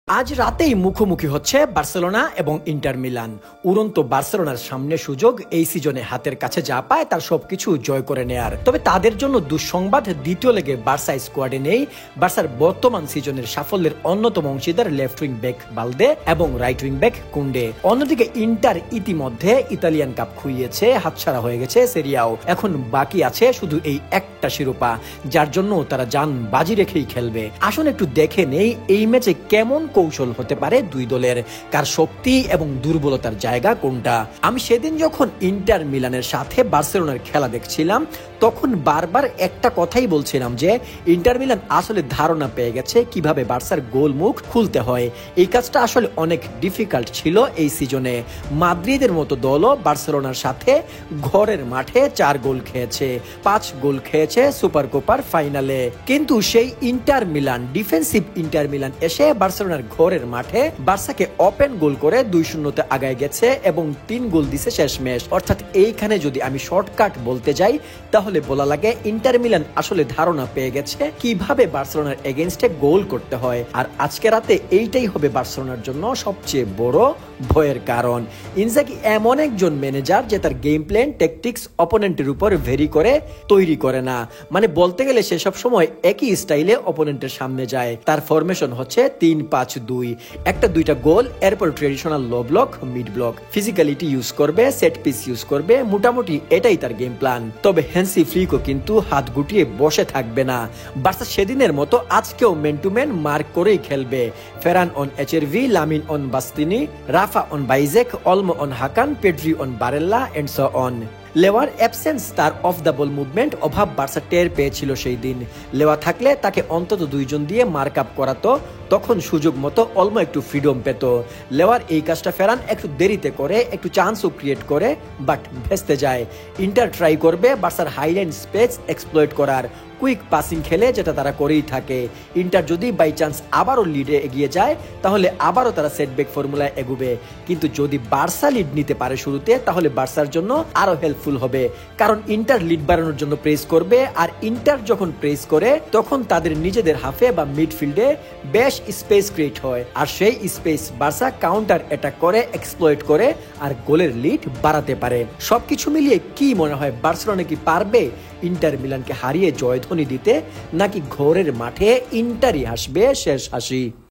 আজ রাতেই মুখোমুখি হচ্ছে বার্সেলোনা এবং ইন্টার মিলান। উড়ন্ত বার্সেলোনার সামনে সুযোগ এই সিজনে হাতের কাছে যা পায় তার সবকিছু জয় করে নেয়ার। তবে তাদের জন্য দুঃসংবাদ, দ্বিতীয় লেগে বার্সা স্কোয়াডে নেই বার্সার বর্তমান সিজনের সাফল্যের অন্যতম অংশীদার লেফট উইং ব্যাক বালদে এবং রাইট উইং ব্যাক কুন্ডে। অন্যদিকে ইন্টার ইতিমধ্যে ইতালিয়ান কাপ খুইয়েছে, হাতছাড়া হয়ে গেছে সেরিয়াও। এখন বাকি আছে শুধু এই একটা শিরোপা, যার জন্য তারা জান বাজি রেখেই খেলবে। আসুন একটু দেখে নেই এই ম্যাচে কেমন কৌশল হতে পারে দুই দলের, কার শক্তি এবং দুর্বলতার জায়গা কোনটা। আমি সেদিন যখন ইন্টার মিলানের সাথে বার্সেলোনার খেলা দেখছিলাম তখন বারবার একটা কথাই বলছিলাম যে ইন্টার মিলান আসলে ধারণা পেয়ে গেছে কিভাবে বার্সার গোল মুখ খুলতে হয়। এই কাজটা আসলে অনেক ডিফিকাল্ট ছিল এই সিজনে। মাদ্রিদের মতো দলও বার্সেলোনার সাথে ঘরের মাঠে 4 গোল খেয়েছে, 5 গোল খেয়েছে সুপার কোপার ফাইনালে। কিন্তু সেই inter Milan, defensive inter Milan এসে বার্সেলোনার ঘরের মাঠে বার্সাকে ওপেন গোল করে 2-0 আগায় গেছে এবং 3 গোল দিছে শেষমেশ। অর্থাৎ এইখানে যদি আমি শর্টকাট বলতে যাই তাহলে বলা লাগে ইন্টার মিলান আসলে ধারণা পেয়ে গেছে কিভাবে বার্সেলোনার এগেইনস্টে গোল করতে হয়। আর আজকে রাতে এইটাই হবে বার্সেলোনার জন্য সবচেয়ে বড় ভয়ের কারণ। ইনজাগি এমন একজন ম্যানেজার যে তার গেম প্ল্যান, ট্যাকটিক্স অপোনেন্টের উপর ভেরি করে তৈরি করে না। মানে বলতে গেলে সে সব সময় একই স্টাইলে অপোনেন্টের সামনে যায়। তার ফরমেশন হচ্ছে 3-5-2, একটা 2টা গোল, এরপর ট্রেডিশনাল লো block, mid block, physicality use করবে, সেট পিস ইউজ করবে, মোটামুটি এটাই তার গেম প্ল্যান। তবে হ্যান্সি ফ্লিকও কিন্তু হাত গুটিয়ে বসে থাকবে না। বার্সা সেদিনের মতো আজকেও ম্যান টু ম্যান মার্ক করেই খেলবে। ফেরান অন এইচআরভি, Lamine on Bastoni, Rafa on Bisseck, Olmo on Hakan, Pedri on Barella and so on. লেওয়ার অ্যাবসেন্স, তার অফ দ্য বল মুভমেন্ট অভাব বার্সা টের পেয়েছিল সেই দিন। লেওয়া থাকলে তাকে অন্তত 2 জন দিয়ে মার্ক আপ করাতো, তখন সুযোগ মতো অলমো একটু ফ্রিডম পেত। লেওয়ার এই কাজটা ফেরান একটু দেরিতে করে, একটু চান্সও ক্রিয়েট করে, বাট ভেস্তে যায়। ইন্টার ট্রাই করবে বার্সার হাইলাইন স্পেস এক্সপ্লয়েট করার, কুইক পাসিং খেলে, যেটা তারা করেই থাকে। ইন্টার যদি বাই চান্স আবারও লিডে এগিয়ে যায় তাহলে আবারও তারা সেটব্যাক ফর্মুলায় এগোবে। কিন্তু যদি বার্সা লিড নিতে পারে শুরুতে তাহলে বার্সার জন্য আরো হেল্পফুল হবে, কারণ ইন্টার লিড বাড়ানোর জন্য প্রেস করবে। আর ইন্টার যখন প্রেস করে তখন তাদের নিজেদের হাফে বা মিডফিল্ডে বেশ স্পেস ক্রিয়েট হয়, আর সেই স্পেস বার্সা কাউন্টার অ্যাটাক করে, এক্সপ্লয়েট করে আর গোলের লিড বাড়াতে পারে। সবকিছু মিলিয়ে কি মনে হয়, বার্সেলোনা কি পারবে ইন্টার মিলানকে হারিয়ে জয়ধ্বনি দিতে, নাকি ঘরের মাঠে ইন্টারই হাসবে শেষ হাসি?